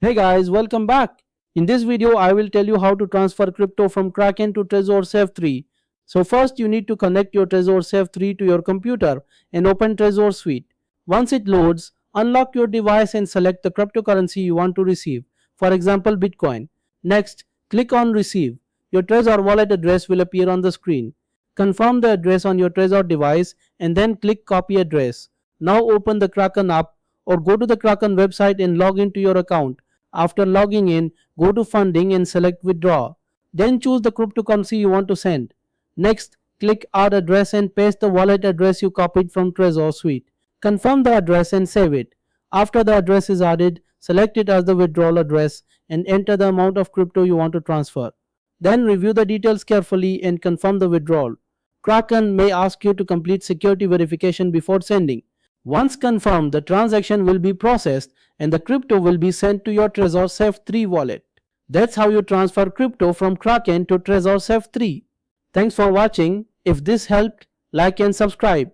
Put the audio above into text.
Hey guys, welcome back. In this video, I will tell you how to transfer crypto from Kraken to Trezor SAFE 3. So first you need to connect your Trezor SAFE 3 to your computer and open Trezor Suite. Once it loads, unlock your device and select the cryptocurrency you want to receive, for example Bitcoin. Next, click on Receive. Your Trezor wallet address will appear on the screen. Confirm the address on your Trezor device and then click Copy Address. Now open the Kraken app or go to the Kraken website and log into your account. After logging in, go to Funding and select Withdraw. Then choose the cryptocurrency you want to send. Next, click Add Address and paste the wallet address you copied from Trezor Suite. Confirm the address and save it. After the address is added, select it as the withdrawal address and enter the amount of crypto you want to transfer. Then review the details carefully and confirm the withdrawal. Kraken may ask you to complete security verification before sending. Once confirmed, the transaction will be processed and the crypto will be sent to your Trezor SAFE 3 wallet. That's how you transfer crypto from Kraken to Trezor SAFE 3. Thanks for watching. If this helped, like and subscribe.